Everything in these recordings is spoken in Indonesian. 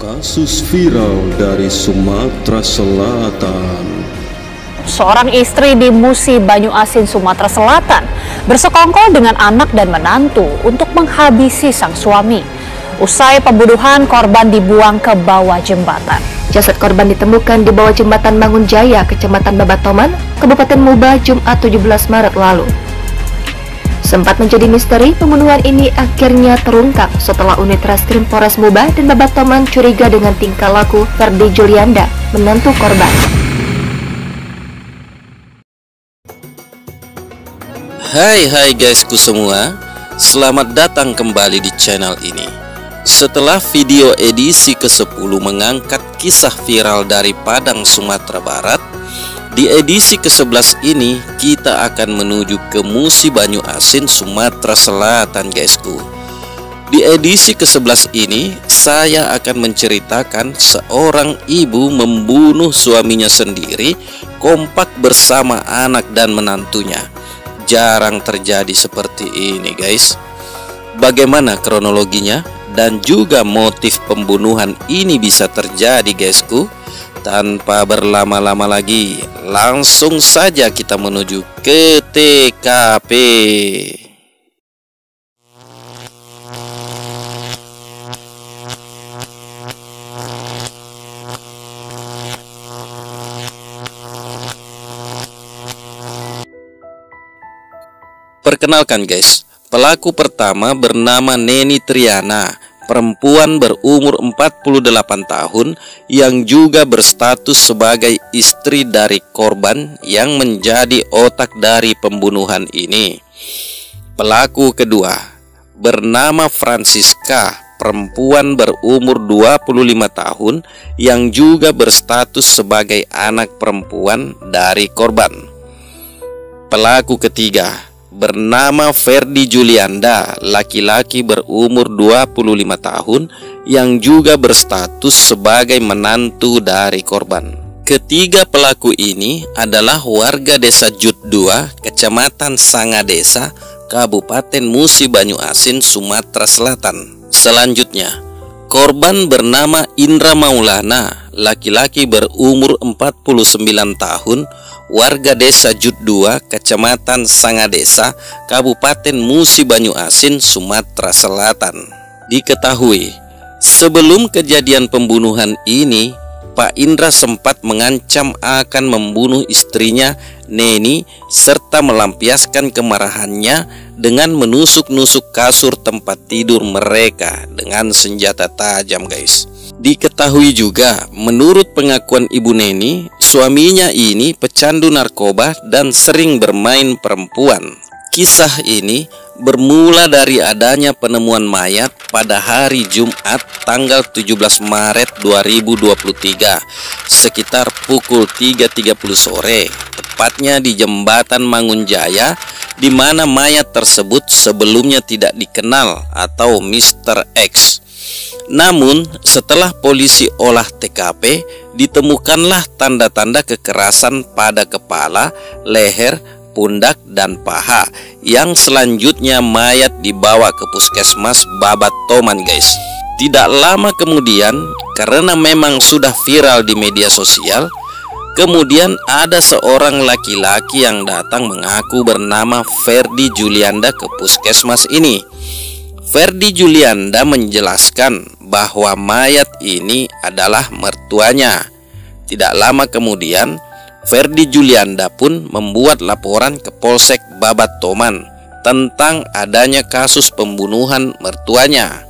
Kasus viral dari Sumatera Selatan. Seorang istri di Musi Banyu Asin, Sumatera Selatan bersekongkol dengan anak dan menantu untuk menghabisi sang suami. Usai pembunuhan, korban dibuang ke bawah jembatan. Jasad korban ditemukan di bawah jembatan Mangunjaya, Kecamatan Babatoman, Kabupaten Muba, Jumat 17 Maret lalu. Sempat menjadi misteri, pembunuhan ini akhirnya terungkap setelah unit Reskrim Polres Muba dan Babatoman curiga dengan tingkah laku Ferdi Julianda, menantu korban. Hai guysku semua, selamat datang kembali di channel ini. Setelah video edisi ke-10 mengangkat kisah viral dari Padang, Sumatera Barat, di edisi ke-11 ini kita akan menuju ke Musi Banyu Asin, Sumatera Selatan guysku. Di edisi ke-11 ini saya akan menceritakan seorang ibu membunuh suaminya sendiri kompak bersama anak dan menantunya. Jarang terjadi seperti ini guys. Bagaimana kronologinya dan juga motif pembunuhan ini bisa terjadi guysku? Tanpa berlama-lama lagi, langsung saja kita menuju ke TKP. Perkenalkan guys, pelaku pertama bernama Neni Triana, perempuan berumur 48 tahun yang juga berstatus sebagai istri dari korban yang menjadi otak dari pembunuhan ini. Pelaku kedua bernama Francisca, perempuan berumur 25 tahun yang juga berstatus sebagai anak perempuan dari korban. Pelaku ketiga bernama Ferdi Julianda, laki-laki berumur 25 tahun yang juga berstatus sebagai menantu dari korban. Ketiga pelaku ini adalah warga desa Jut 2, Kecamatan Sangadesa, Kabupaten Musi Banyu Asin, Sumatera Selatan. Selanjutnya, korban bernama Indra Maulana, laki-laki berumur 49 tahun, warga desa Jut 2, Kecamatan Sangadesa, Kabupaten Musi Banyu Asin, Sumatera Selatan. Diketahui, sebelum kejadian pembunuhan ini, Pak Indra sempat mengancam akan membunuh istrinya Neni serta melampiaskan kemarahannya dengan menusuk-nusuk kasur tempat tidur mereka dengan senjata tajam guys. Diketahui juga, menurut pengakuan Ibu Neni, suaminya ini pecandu narkoba dan sering bermain perempuan. Kisah ini bermula dari adanya penemuan mayat pada hari Jumat tanggal 17 Maret 2023 sekitar pukul 3.30 sore, tepatnya di Jembatan Mangunjaya, di mana mayat tersebut sebelumnya tidak dikenal atau Mr. X. Namun setelah polisi olah TKP, ditemukanlah tanda-tanda kekerasan pada kepala, leher, pundak, dan paha, yang selanjutnya mayat dibawa ke puskesmas Babatoman guys. Tidak lama kemudian, karena memang sudah viral di media sosial, kemudian ada seorang laki-laki yang datang mengaku bernama Ferdi Julianda ke puskesmas ini. Ferdi Julianda menjelaskan bahwa mayat ini adalah mertuanya. Tidak lama kemudian, Ferdi Julianda pun membuat laporan ke Polsek Babatoman tentang adanya kasus pembunuhan mertuanya.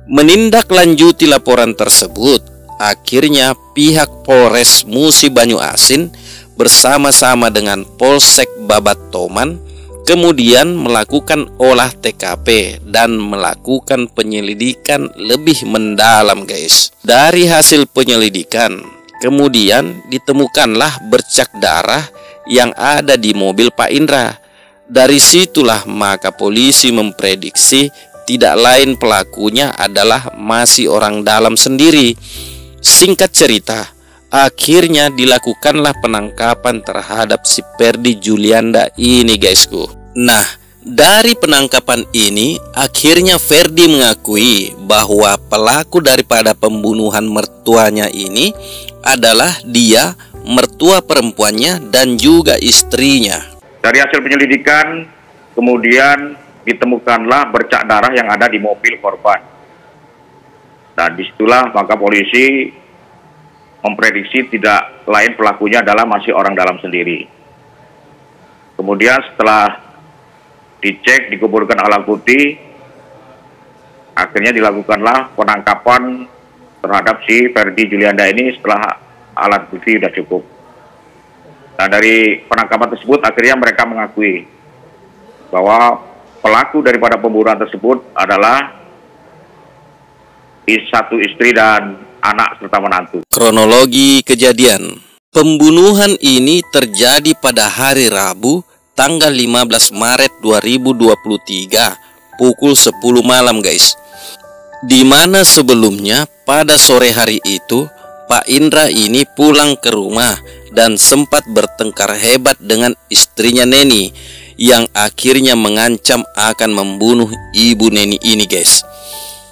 Menindaklanjuti laporan tersebut, akhirnya pihak Polres Musi Banyu Asin bersama-sama dengan Polsek Babatoman kemudian melakukan olah TKP dan melakukan penyelidikan lebih mendalam guys. Dari hasil penyelidikan, kemudian ditemukanlah bercak darah yang ada di mobil Pak Indra. Dari situlah maka polisi memprediksi tidak lain pelakunya adalah masih orang dalam sendiri. Singkat cerita, akhirnya dilakukanlah penangkapan terhadap si Ferdi Julianda ini guysku. Nah, Dari penangkapan ini, akhirnya Ferdi mengakui bahwa pelaku daripada pembunuhan mertuanya ini adalah dia, mertua perempuannya, dan juga istrinya. Dari hasil penyelidikan, kemudian ditemukanlah bercak darah yang ada di mobil korban. Dan disitulah maka polisi memprediksi tidak lain pelakunya adalah masih orang dalam sendiri. Kemudian setelah dicek, dikumpulkan alat bukti, akhirnya dilakukanlah penangkapan terhadap si Ferdi Julianda ini setelah alat bukti sudah cukup. Nah, dari penangkapan tersebut akhirnya mereka mengakui bahwa pelaku daripada pembunuhan tersebut adalah satu istri dan anak serta menantu. Kronologi kejadian. Pembunuhan ini terjadi pada hari Rabu tanggal 15 Maret 2023 pukul 10 malam guys. Di mana sebelumnya pada sore hari itu Pak Indra ini pulang ke rumah dan sempat bertengkar hebat dengan istrinya Neni yang akhirnya mengancam akan membunuh ibu Neni ini guys.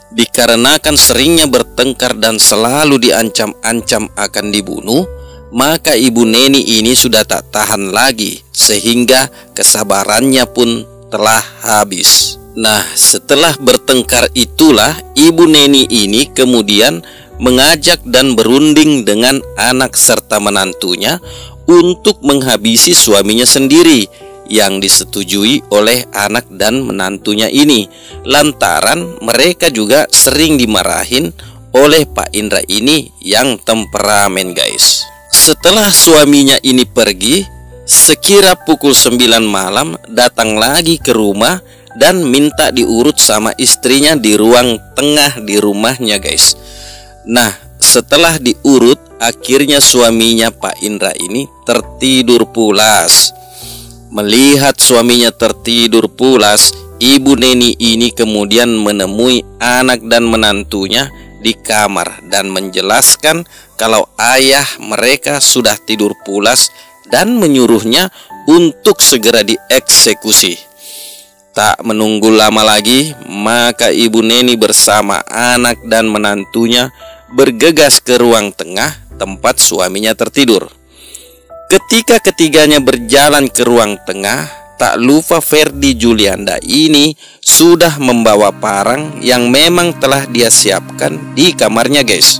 Dikarenakan seringnya bertengkar dan selalu diancam-ancam akan dibunuh, maka ibu Neni ini sudah tak tahan lagi sehingga kesabarannya pun telah habis. Nah, setelah bertengkar itulah ibu Neni ini kemudian mengajak dan berunding dengan anak serta menantunya untuk menghabisi suaminya sendiri yang disetujui oleh anak dan menantunya ini, lantaran mereka juga sering dimarahin oleh Pak Indra ini yang temperamen guys. Setelah suaminya ini pergi, sekira pukul 9 malam datang lagi ke rumah dan minta diurut sama istrinya di ruang tengah di rumahnya guys. Nah, setelah diurut, akhirnya suaminya Pak Indra ini tertidur pulas. Melihat suaminya tertidur pulas, ibu Neni ini kemudian menemui anak dan menantunya di kamar dan menjelaskan kalau ayah mereka sudah tidur pulas dan menyuruhnya untuk segera dieksekusi. Tak menunggu lama lagi, maka ibu Neni bersama anak dan menantunya bergegas ke ruang tengah tempat suaminya tertidur. Ketika ketiganya berjalan ke ruang tengah, tak lupa Ferdi Julianda ini sudah membawa parang yang memang telah dia siapkan di kamarnya guys.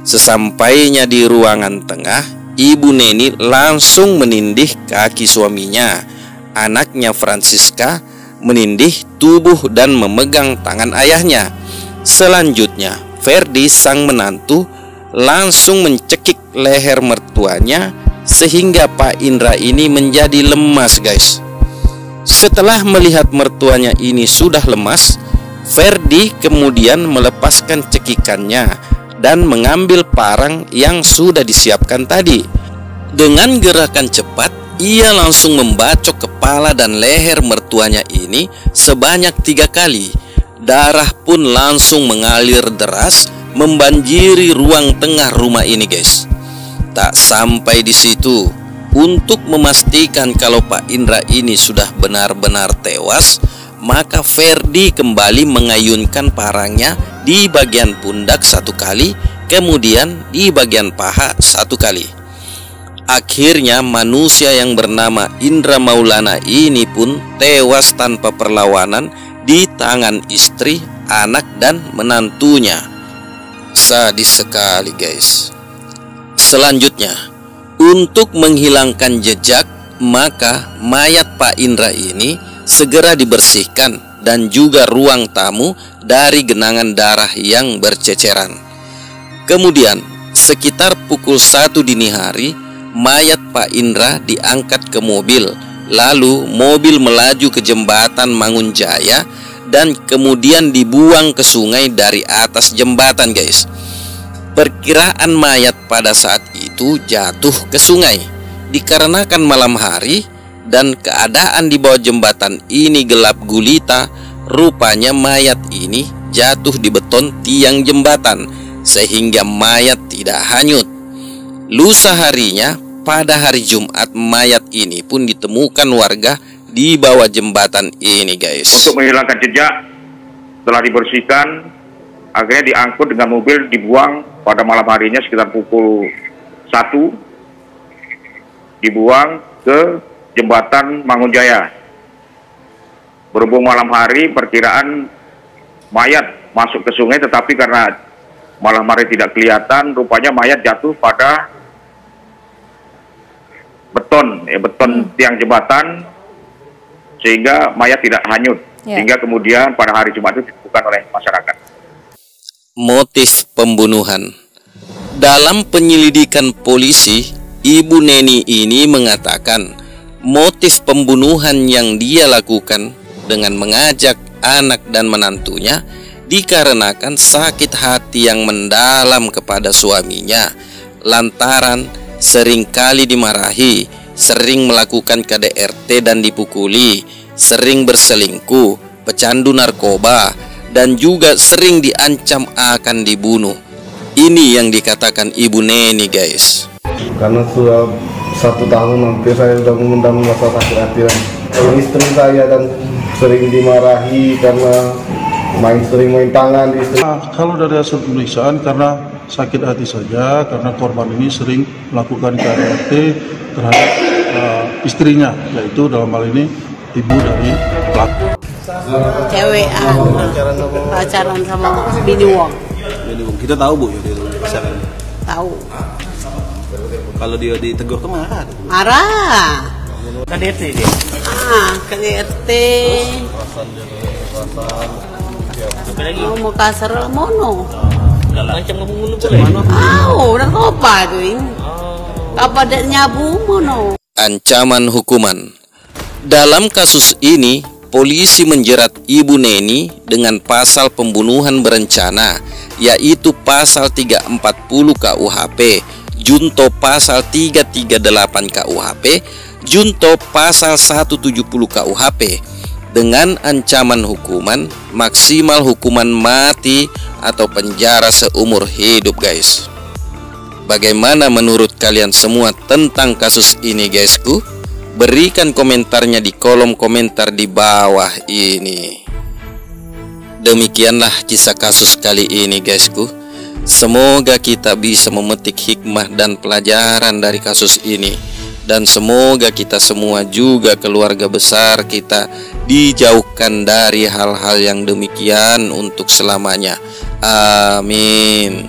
Sesampainya di ruangan tengah, ibu Neni langsung menindih kaki suaminya. Anaknya Francisca menindih tubuh dan memegang tangan ayahnya. Selanjutnya Ferdi sang menantu langsung mencekik leher mertuanya sehingga Pak Indra ini menjadi lemas guys. Setelah melihat mertuanya ini sudah lemas, Ferdi kemudian melepaskan cekikannya dan mengambil parang yang sudah disiapkan tadi. Dengan gerakan cepat, ia langsung membacok kepala dan leher mertuanya ini sebanyak 3 kali. Darah pun langsung mengalir deras membanjiri ruang tengah rumah ini guys. Tak sampai di situ, untuk memastikan kalau Pak Indra ini sudah benar-benar tewas, maka Ferdi kembali mengayunkan parangnya di bagian pundak 1 kali, kemudian di bagian paha 1 kali. Akhirnya manusia yang bernama Indra Maulana ini pun tewas tanpa perlawanan di tangan istri, anak, dan menantunya. Sadis sekali guys. Selanjutnya, untuk menghilangkan jejak, maka mayat Pak Indra ini segera dibersihkan dan juga ruang tamu dari genangan darah yang berceceran. Kemudian, sekitar pukul 1 dini hari, mayat Pak Indra diangkat ke mobil. Lalu mobil melaju ke jembatan Mangunjaya dan kemudian dibuang ke sungai dari atas jembatan guys. Perkiraan mayat pada saat itu jatuh ke sungai dikarenakan malam hari dan keadaan di bawah jembatan ini gelap gulita. Rupanya mayat ini jatuh di beton tiang jembatan sehingga mayat tidak hanyut. Lusa harinya pada hari Jumat, mayat ini pun ditemukan warga di bawah jembatan ini guys. Untuk menghilangkan jejak, setelah dibersihkan, akhirnya diangkut dengan mobil, dibuang pada malam harinya sekitar pukul 1, dibuang ke jembatan Mangunjaya. Berhubung malam hari, perkiraan mayat masuk ke sungai, tetapi karena malam hari tidak kelihatan, rupanya mayat jatuh pada beton tiang jembatan, sehingga mayat tidak hanyut. Sehingga kemudian pada hari Jumat itu ditemukan oleh masyarakat. Motif pembunuhan. Dalam penyelidikan polisi, Ibu Neni ini mengatakan motif pembunuhan yang dia lakukan dengan mengajak anak dan menantunya dikarenakan sakit hati yang mendalam kepada suaminya lantaran seringkali dimarahi, sering melakukan KDRT dan dipukuli, sering berselingkuh, pecandu narkoba, dan juga sering diancam akan dibunuh. Ini yang dikatakan Ibu Neni guys. Karena sudah 1 tahun hampir saya sudah mengundang masalah sakit hati. Istri saya dan sering dimarahi karena sering main tangan istri. Kalau dari hasil pemeriksaan karena sakit hati saja, karena korban ini sering melakukan KDRT terhadap istrinya, yaitu dalam hal ini ibu dari pelaku. Cewekan, pacaran sama bini wong. Kita tahu Bu ya dia pacaran. Tahu. Kalau dia ditegur tuh marah. Marah. KDRT dia. KDRT. Mau kasar mono. Macam kamu bunuh boleh. Narkoba tuh. Kapan nyabu mono. Ancaman hukuman. Dalam kasus ini, polisi menjerat Ibu Neni dengan pasal pembunuhan berencana, yaitu pasal 340 KUHP, junto pasal 338 KUHP, junto pasal 170 KUHP, dengan ancaman hukuman maksimal hukuman mati atau penjara seumur hidup guys. Bagaimana menurut kalian semua tentang kasus ini guysku? Berikan komentarnya di kolom komentar di bawah ini. Demikianlah kisah kasus kali ini guysku. Semoga kita bisa memetik hikmah dan pelajaran dari kasus ini. Dan semoga kita semua juga keluarga besar kita dijauhkan dari hal-hal yang demikian untuk selamanya. Amin.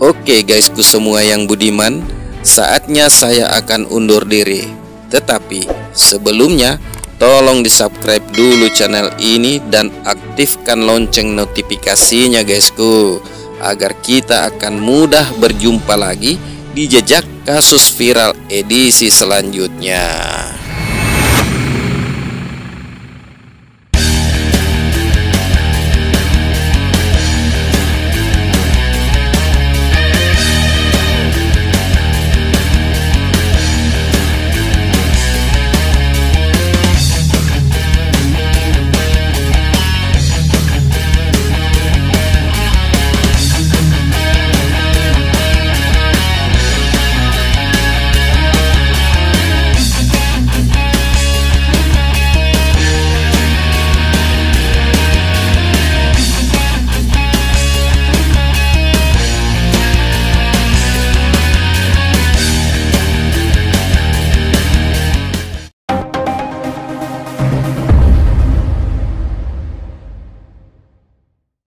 Oke guysku semua yang budiman, saatnya saya akan undur diri. Tetapi sebelumnya tolong di subscribe dulu channel ini dan aktifkan lonceng notifikasinya guysku, agar kita akan mudah berjumpa lagi di jejak kasus viral edisi selanjutnya.